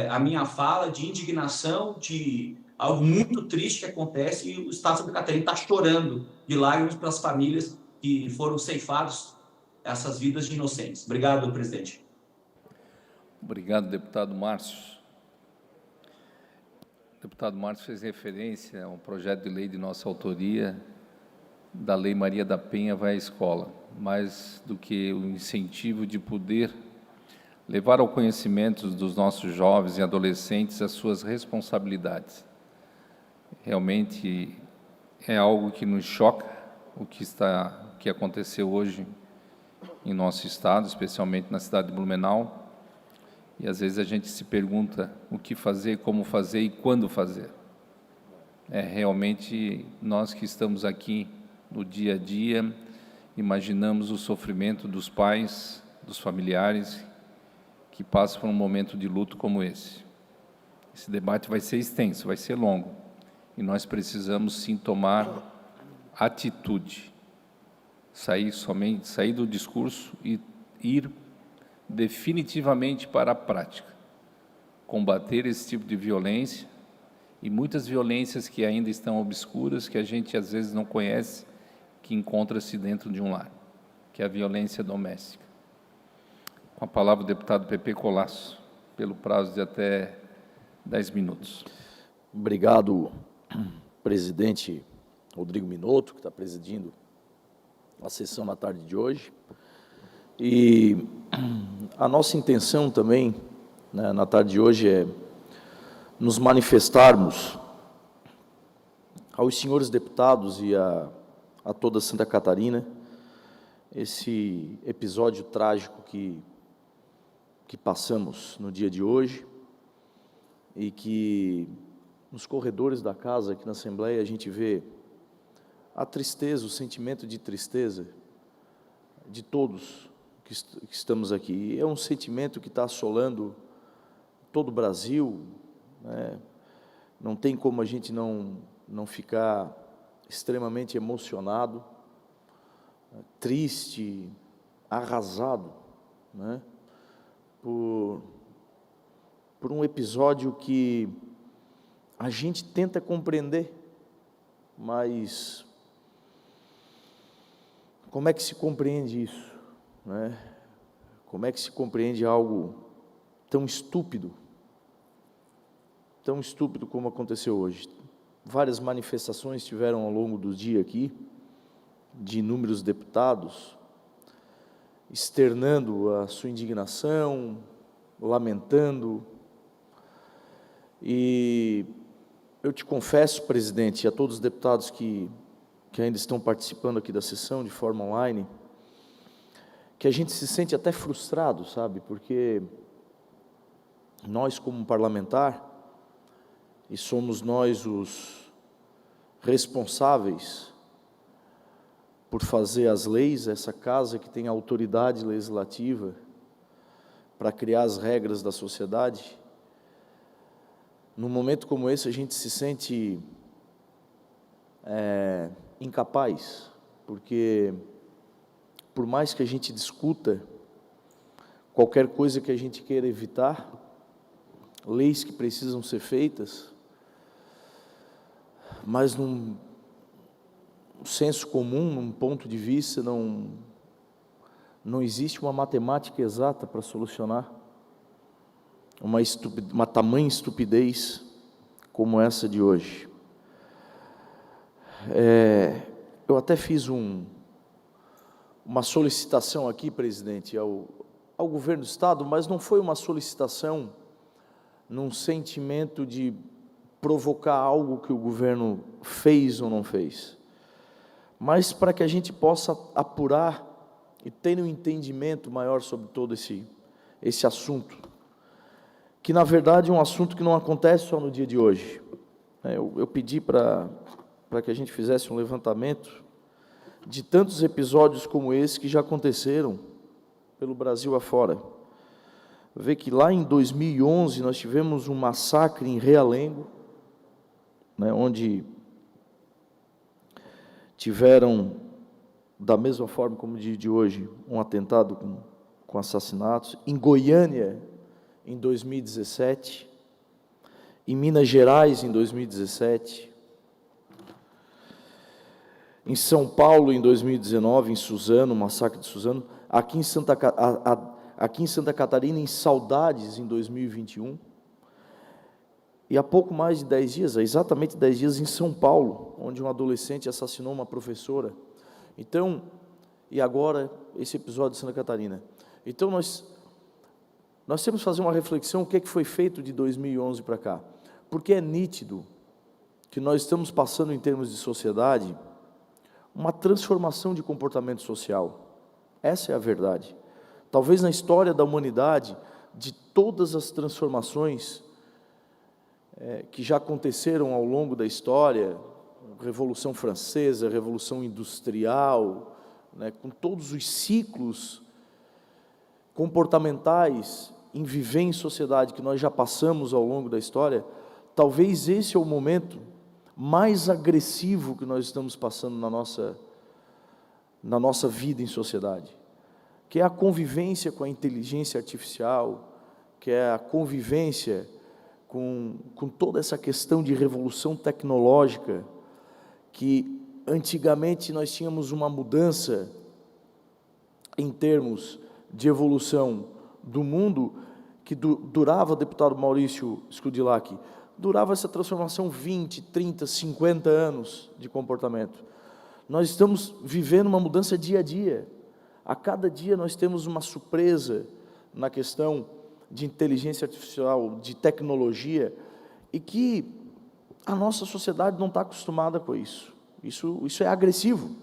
D: a minha fala de indignação, de algo muito triste que acontece, e o Estado de Santa Catarina está chorando de lágrimas pelas famílias que foram ceifados essas vidas de inocentes. Obrigado, presidente.
C: Obrigado, deputado Márcio. O deputado Márcio fez referência a um projeto de lei de nossa autoria, da Lei Maria da Penha vai à escola, mais do que o incentivo de poder levar ao conhecimento dos nossos jovens e adolescentes as suas responsabilidades. Realmente é algo que nos choca, o que aconteceu hoje em nosso estado, especialmente na cidade de Blumenau, e às vezes a gente se pergunta o que fazer, como fazer e quando fazer. Realmente nós que estamos aqui no dia a dia, imaginamos o sofrimento dos pais, dos familiares que passam por um momento de luto como esse. Esse debate vai ser extenso, vai ser longo, e nós precisamos sim tomar atitude, sair do discurso e ir definitivamente para a prática, combater esse tipo de violência e muitas violências que ainda estão obscuras, que a gente às vezes não conhece, que encontra-se dentro de um lar, que é a violência doméstica. Com a palavra o deputado Pepe Colasso, pelo prazo de até 10 minutos.
E: Obrigado, presidente Rodrigo Minotto, que está presidindo a sessão na tarde de hoje. E a nossa intenção também, né, na tarde de hoje, é nos manifestarmos aos senhores deputados e a toda Santa Catarina esse episódio trágico que passamos no dia de hoje, e que nos corredores da casa, aqui na Assembleia, a gente vê a tristeza, o sentimento de tristeza de todos que estamos aqui. É um sentimento que está assolando todo o Brasil, né? Não tem como a gente não ficar extremamente emocionado, triste, arrasado, né? Por um episódio que a gente tenta compreender, mas como é que se compreende isso, né? Como é que se compreende algo tão estúpido como aconteceu hoje? Várias manifestações tiveram ao longo do dia aqui, de inúmeros deputados, externando a sua indignação, lamentando. E eu te confesso, presidente, e a todos os deputados que ainda estão participando aqui da sessão de forma online, que a gente se sente até frustrado, sabe? Porque nós, como parlamentar, e somos nós os responsáveis por fazer as leis, essa casa que tem autoridade legislativa para criar as regras da sociedade, num momento como esse a gente se sente incapaz, porque por mais que a gente discuta qualquer coisa que a gente queira evitar, leis que precisam ser feitas, mas num senso comum, num ponto de vista, não existe uma matemática exata para solucionar uma tamanha estupidez como essa de hoje. Eu até fiz uma solicitação aqui, presidente, ao governo do Estado, mas não foi uma solicitação num sentimento de provocar algo que o governo fez ou não fez, mas para que a gente possa apurar e ter um entendimento maior sobre todo esse assunto, que na verdade é um assunto que não acontece só no dia de hoje. Eu pedi para que a gente fizesse um levantamento de tantos episódios como esse que já aconteceram pelo Brasil afora. Vê que lá em 2011 nós tivemos um massacre em Realengo, onde tiveram, da mesma forma como o dia de hoje, um atentado com assassinatos. Em Goiânia, em 2017, em Minas Gerais, em 2017, em São Paulo, em 2019, em Suzano, o massacre de Suzano, aqui em Santa Catarina, em Saudades, em 2021, e há pouco mais de 10 dias, exatamente 10 dias, em São Paulo, onde um adolescente assassinou uma professora. Então, e agora, esse episódio de Santa Catarina. Então, nós temos que fazer uma reflexão, o que é que foi feito de 2011 para cá, porque é nítido que nós estamos passando, em termos de sociedade, uma transformação de comportamento social. Essa é a verdade. Talvez na história da humanidade, de todas as transformações que já aconteceram ao longo da história, Revolução Francesa, Revolução Industrial, com todos os ciclos comportamentais em viver em sociedade que nós já passamos ao longo da história, talvez esse é o momento mais agressivo que nós estamos passando na nossa vida em sociedade, que é a convivência com a inteligência artificial, que é a convivência com toda essa questão de revolução tecnológica, que antigamente nós tínhamos uma mudança em termos de evolução do mundo, que durava, deputado Maurício Scudilacchi, durava essa transformação 20, 30, 50 anos de comportamento. Nós estamos vivendo uma mudança dia a dia. A cada dia nós temos uma surpresa na questão de inteligência artificial, de tecnologia, e que a nossa sociedade não está acostumada com isso. Isso é agressivo.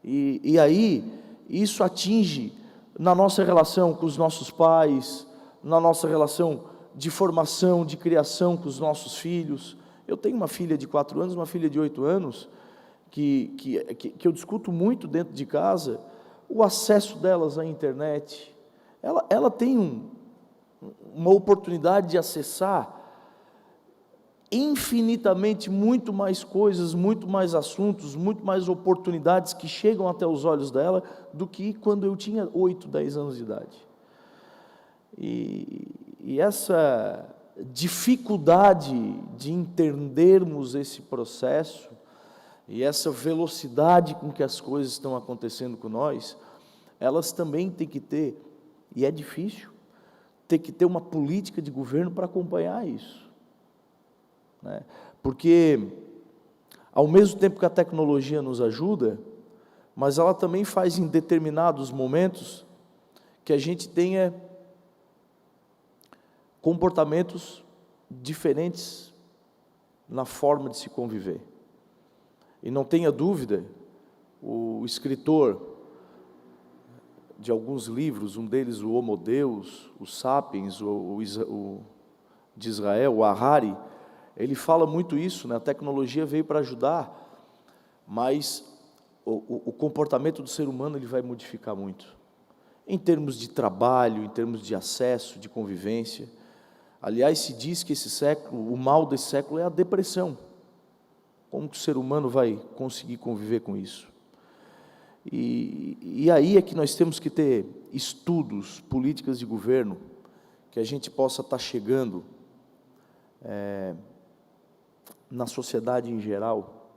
E: E aí, isso atinge na nossa relação com os nossos pais, na nossa relação de formação, de criação com os nossos filhos. Eu tenho uma filha de 4 anos, uma filha de 8 anos, que eu discuto muito dentro de casa, o acesso delas à internet. Ela tem uma oportunidade de acessar infinitamente muito mais coisas, muito mais assuntos, muito mais oportunidades que chegam até os olhos dela do que quando eu tinha 8, 10 anos de idade. E essa dificuldade de entendermos esse processo e essa velocidade com que as coisas estão acontecendo com nós, elas também têm que ter, e é difícil, ter que ter uma política de governo para acompanhar isso. Porque, ao mesmo tempo que a tecnologia nos ajuda, mas ela também faz em determinados momentos que a gente tenha comportamentos diferentes na forma de se conviver. E não tenha dúvida, o escritor de alguns livros, um deles o Homo Deus, o Sapiens, de Israel, o Harari, ele fala muito isso, né? A tecnologia veio para ajudar, mas o comportamento do ser humano ele vai modificar muito, em termos de trabalho, em termos de acesso, de convivência. Aliás, se diz que esse século, o mal desse século é a depressão. Como que o ser humano vai conseguir conviver com isso? E aí é que nós temos que ter estudos, políticas de governo, que a gente possa estar chegando na sociedade em geral,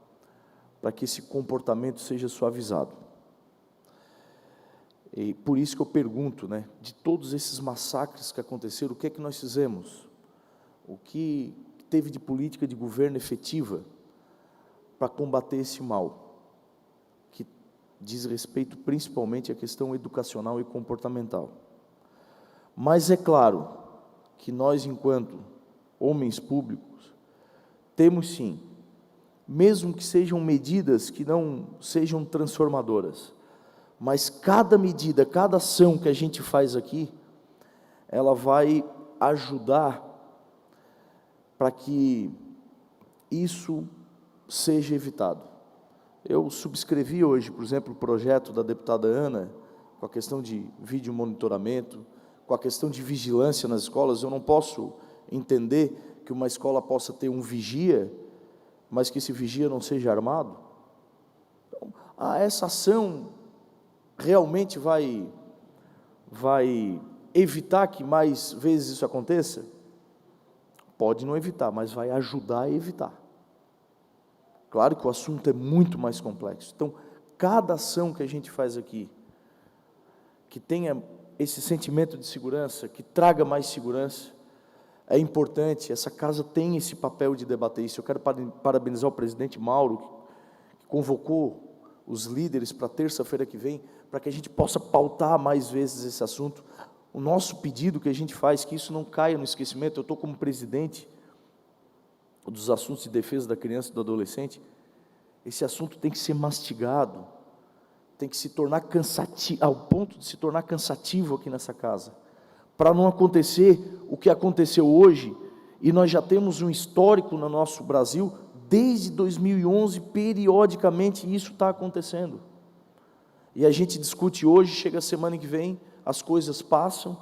E: para que esse comportamento seja suavizado. E por isso que eu pergunto, né, de todos esses massacres que aconteceram, o que é que nós fizemos? O que teve de política de governo efetiva para combater esse mal? Que diz respeito principalmente à questão educacional e comportamental. Mas é claro que nós, enquanto homens públicos, temos sim, mesmo que sejam medidas que não sejam transformadoras, mas cada medida, cada ação que a gente faz aqui, ela vai ajudar para que isso seja evitado. Eu subscrevi hoje, por exemplo, o projeto da deputada Ana, com a questão de vídeo monitoramento, com a questão de vigilância nas escolas. Eu não posso entender que uma escola possa ter um vigia, mas que esse vigia não seja armado. Então, essa ação realmente vai evitar que mais vezes isso aconteça? Pode não evitar, mas vai ajudar a evitar. Claro que o assunto é muito mais complexo. Então, cada ação que a gente faz aqui, que tenha esse sentimento de segurança, que traga mais segurança, é importante. Essa casa tem esse papel de debater isso. Eu quero parabenizar o presidente Mauro, que convocou os líderes para terça-feira que vem, para que a gente possa pautar mais vezes esse assunto. O nosso pedido que a gente faz, que isso não caia no esquecimento. Eu estou como presidente dos assuntos de defesa da criança e do adolescente. Esse assunto tem que ser mastigado, tem que se tornar cansativo, ao ponto de se tornar cansativo aqui nessa casa, para não acontecer o que aconteceu hoje, e nós já temos um histórico no nosso Brasil, desde 2011, periodicamente isso está acontecendo, e a gente discute hoje, chega a semana que vem, as coisas passam,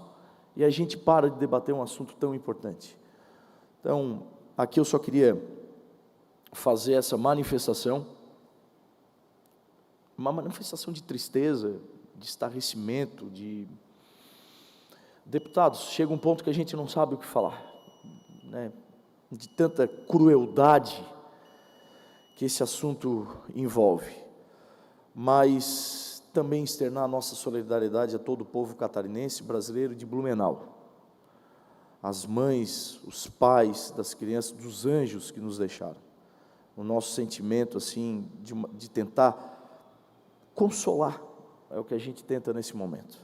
E: e a gente para de debater um assunto tão importante. Então, aqui eu só queria fazer essa manifestação, uma manifestação de tristeza, de estarrecimento, de... Deputados, chega um ponto que a gente não sabe o que falar, né? De tanta crueldade que esse assunto envolve, mas também externar a nossa solidariedade a todo o povo catarinense, brasileiro de Blumenau, as mães, os pais das crianças, dos anjos que nos deixaram, o nosso sentimento assim de tentar consolar, é o que a gente tenta nesse momento.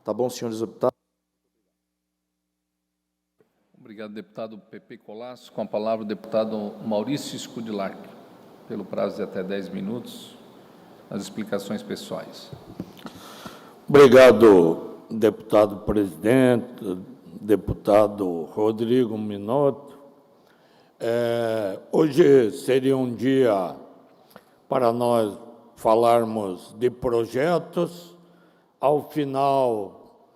E: Tá bom, senhores deputados?
C: Obrigado, deputado Pepe Colasso. Com a palavra, o deputado Maurício Scudilac, pelo prazo de até 10 minutos, as explicações pessoais.
F: Obrigado, deputado presidente, deputado Rodrigo Minotto. Hoje seria um dia para nós falarmos de projetos, ao final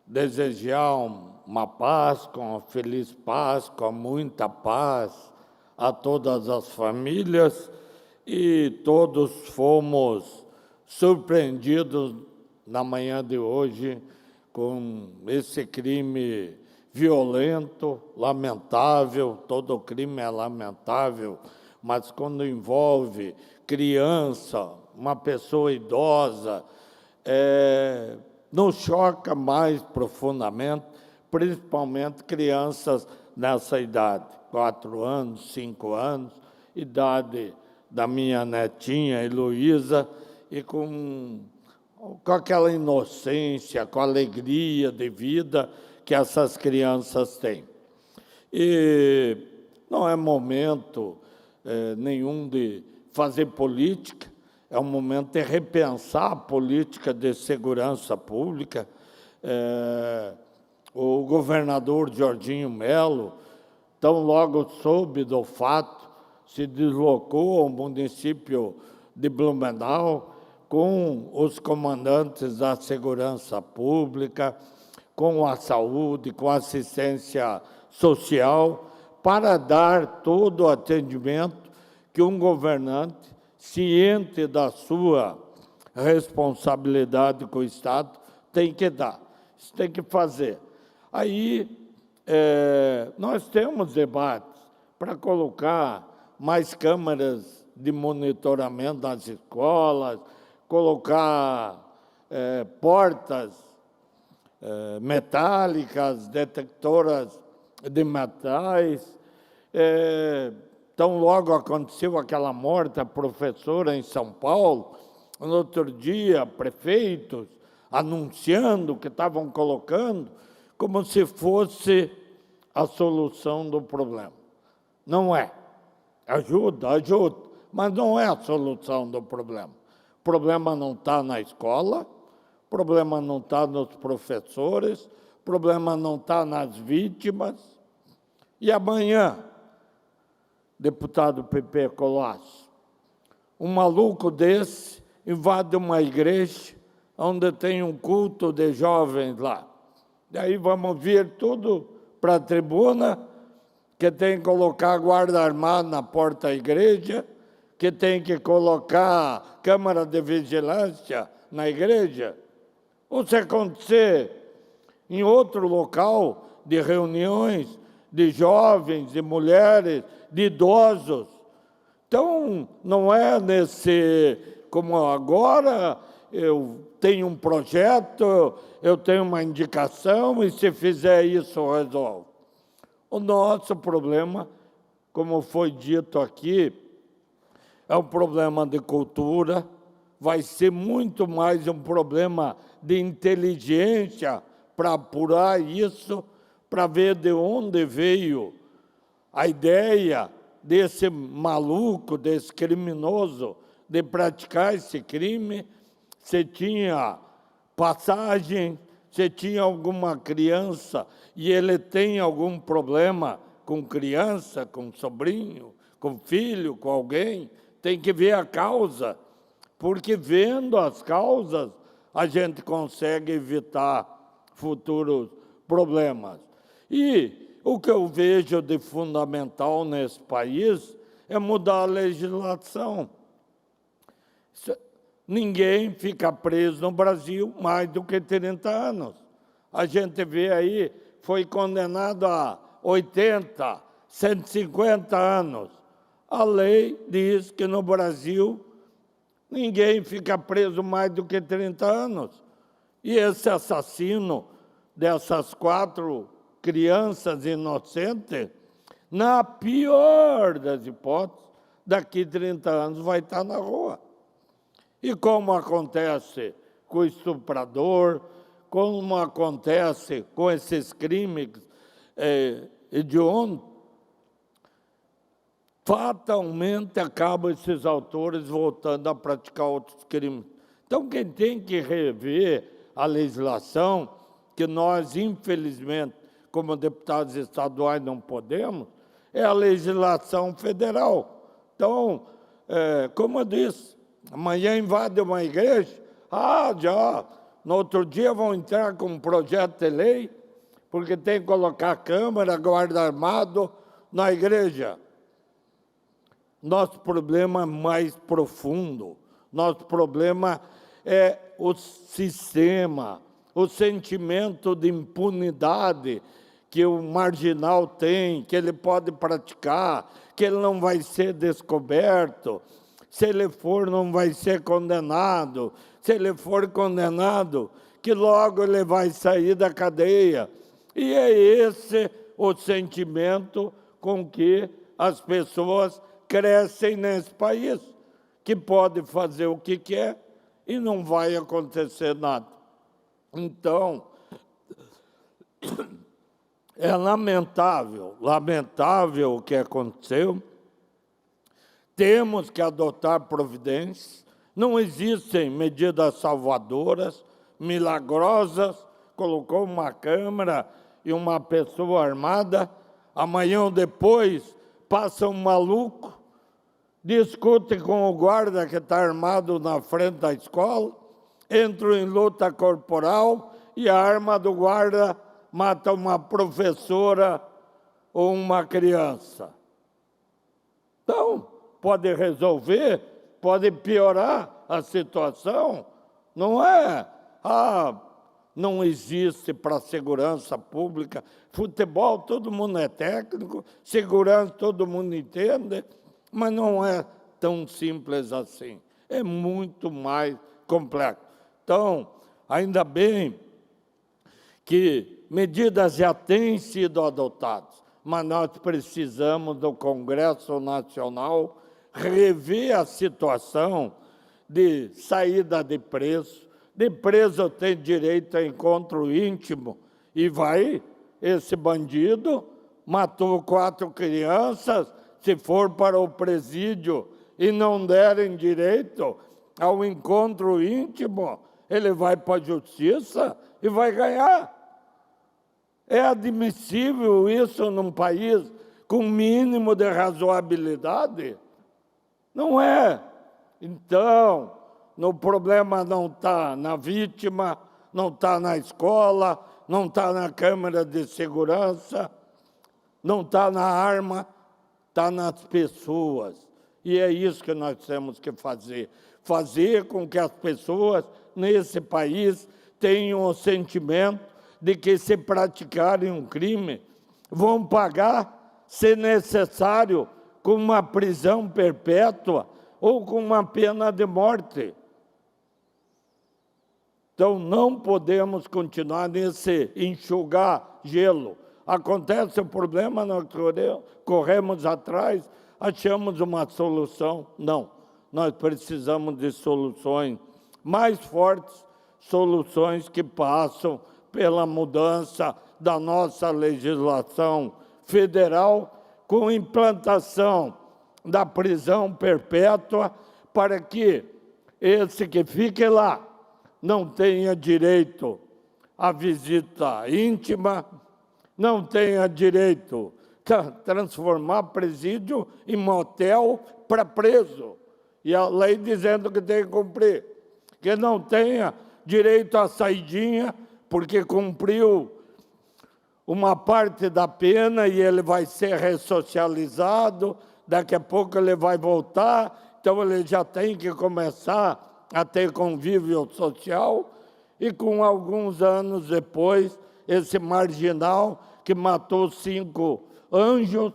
F: desejar uma Páscoa, uma feliz Páscoa, muita paz a todas as famílias, e todos fomos surpreendidos na manhã de hoje com esse crime violento, lamentável. Todo crime é lamentável, mas quando envolve criança, uma pessoa idosa, nos choca mais profundamente, principalmente crianças nessa idade, 4 anos, 5 anos, idade da minha netinha Heloísa, e com aquela inocência, com a alegria de vida que essas crianças têm. E não é momento nenhum de fazer política, é um momento de repensar a política de segurança pública. O governador Jorginho Melo, tão logo soube do fato, se deslocou ao município de Blumenau com os comandantes da segurança pública, com a saúde, com a assistência social, para dar todo o atendimento que um governante, ciente da sua responsabilidade com o Estado, tem que dar, isso tem que fazer. Aí, nós temos debates para colocar mais câmeras de monitoramento nas escolas, colocar portas metálicas, detectoras de metais. Tão logo aconteceu aquela morte, a professora em São Paulo, no outro dia, prefeitos anunciando que estavam colocando, como se fosse a solução do problema. Não é. Ajuda, mas não é a solução do problema. O problema não está na escola, o problema não está nos professores, o problema não está nas vítimas. E amanhã, deputado Pepe Colasso, um maluco desse invade uma igreja onde tem um culto de jovens lá. Daí vamos vir tudo para a tribuna, que tem que colocar guarda armada na porta da igreja, que tem que colocar câmara de vigilância na igreja. Ou se acontecer em outro local de reuniões de jovens, de mulheres, de idosos. Então, não é como agora, eu tenho um projeto, eu tenho uma indicação, e se fizer isso, resolve. O nosso problema, como foi dito aqui, é um problema de cultura, vai ser muito mais um problema de inteligência para apurar isso, para ver de onde veio a ideia desse maluco, desse criminoso, de praticar esse crime. Se tinha passagem, se tinha alguma criança e ele tem algum problema com criança, com sobrinho, com filho, com alguém, tem que ver a causa, porque vendo as causas, a gente consegue evitar futuros problemas. E o que eu vejo de fundamental nesse país é mudar a legislação. Ninguém fica preso no Brasil mais do que 30 anos. A gente vê aí, foi condenado a 80, 150 anos. A lei diz que no Brasil ninguém fica preso mais do que 30 anos. E esse assassino dessas 4 crianças inocentes, na pior das hipóteses, daqui 30 anos vai estar na rua. E como acontece com o estuprador, como acontece com esses crimes hediondos, fatalmente acabam esses autores voltando a praticar outros crimes. Então, quem tem que rever a legislação, que nós, infelizmente, como deputados estaduais não podemos, é a legislação federal. Então, como eu disse, amanhã invade uma igreja, já, no outro dia vão entrar com um projeto de lei, porque tem que colocar câmera, guarda armado na igreja. Nosso problema é mais profundo, nosso problema é o sistema, o sentimento de impunidade que o marginal tem, que ele pode praticar, que ele não vai ser descoberto. Se ele for, não vai ser condenado. Se ele for condenado, que logo ele vai sair da cadeia. E é esse o sentimento com que as pessoas crescem nesse país, que pode fazer o que quer e não vai acontecer nada. Então, É lamentável o que aconteceu. Temos que adotar providências. Não existem medidas salvadoras, milagrosas. Colocou uma câmera e uma pessoa armada. Amanhã ou depois passa um maluco, discute com o guarda que está armado na frente da escola, entra em luta corporal e a arma do guarda mata uma professora ou uma criança. Então, pode resolver, pode piorar a situação. Não é, não existe para a segurança pública. Futebol, todo mundo é técnico, segurança, todo mundo entende, mas não é tão simples assim. É muito mais complexo. Então, ainda bem que medidas já têm sido adotadas, mas nós precisamos do Congresso Nacional rever a situação de saída de preso. De preso tem direito a encontro íntimo e esse bandido matou 4 crianças, se for para o presídio e não derem direito ao encontro íntimo, ele vai para a justiça e vai ganhar. É admissível isso num país com mínimo de razoabilidade? Não é. Então, o problema não está na vítima, não está na escola, não está na câmara de segurança, não está na arma, está nas pessoas. E é isso que nós temos que fazer. Fazer com que as pessoas nesse país tenham o sentimento de que, se praticarem um crime, vão pagar, se necessário, com uma prisão perpétua ou com uma pena de morte. Então, não podemos continuar nesse enxugar gelo. Acontece o problema, nós corremos atrás, achamos uma solução. Não, nós precisamos de soluções mais fortes, soluções que passam pela mudança da nossa legislação federal, com implantação da prisão perpétua, para que esse que fique lá não tenha direito à visita íntima, não tenha direito a transformar presídio em motel para preso. E a lei dizendo que tem que cumprir. Que não tenha direito à saidinha, porque cumpriu uma parte da pena e ele vai ser ressocializado, daqui a pouco ele vai voltar, então ele já tem que começar a ter convívio social, e com alguns anos depois, esse marginal que matou 5 anjos,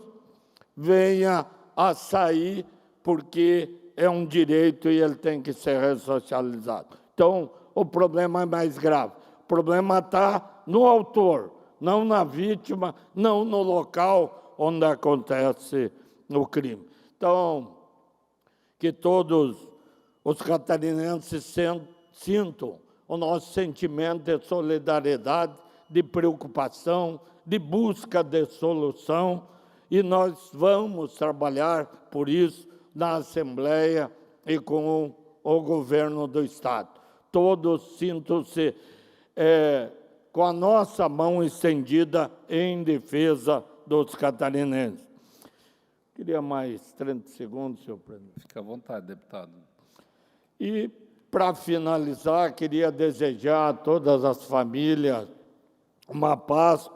F: venha a sair, porque é um direito e ele tem que ser ressocializado. Então, o problema é mais grave. O problema está no autor, não na vítima, não no local onde acontece o crime. Então, que todos os catarinenses sintam o nosso sentimento de solidariedade, de preocupação, de busca de solução, e nós vamos trabalhar por isso na Assembleia e com o governo do Estado. Todos sintam-se com a nossa mão estendida em defesa dos catarinenses. Queria mais 30 segundos, senhor presidente.
C: Fique à vontade, deputado.
F: E, para finalizar, queria desejar a todas as famílias uma paz,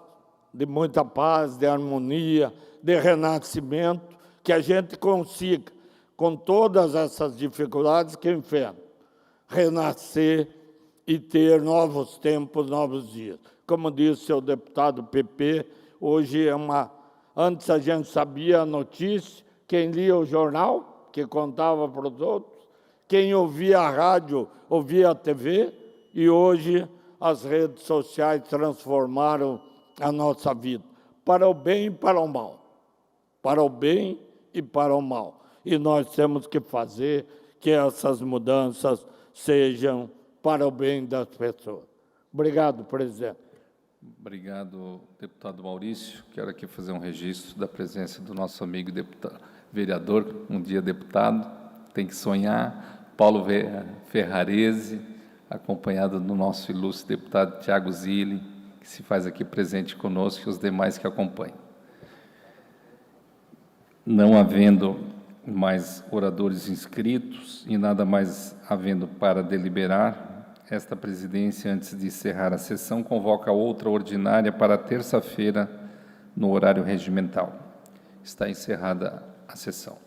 F: de muita paz, de harmonia, de renascimento, que a gente consiga, com todas essas dificuldades que enfrenta, renascer e ter novos tempos, novos dias. Como disse o deputado PP, hoje é Antes a gente sabia a notícia, quem lia o jornal, que contava para os outros, quem ouvia a rádio, ouvia a TV, e hoje as redes sociais transformaram a nossa vida, para o bem e para o mal. Para o bem e para o mal. E nós temos que fazer que essas mudanças sejam para o bem das pessoas. Obrigado, presidente.
C: Obrigado, deputado Maurício. Quero aqui fazer um registro da presença do nosso amigo vereador, um dia deputado, tem que sonhar, Paulo Ferrarese, acompanhado do nosso ilustre deputado Tiago Zilli, que se faz aqui presente conosco, e os demais que acompanham. Não havendo mais oradores inscritos e nada mais havendo para deliberar, esta presidência, antes de encerrar a sessão, convoca outra ordinária para terça-feira, no horário regimental. Está encerrada a sessão.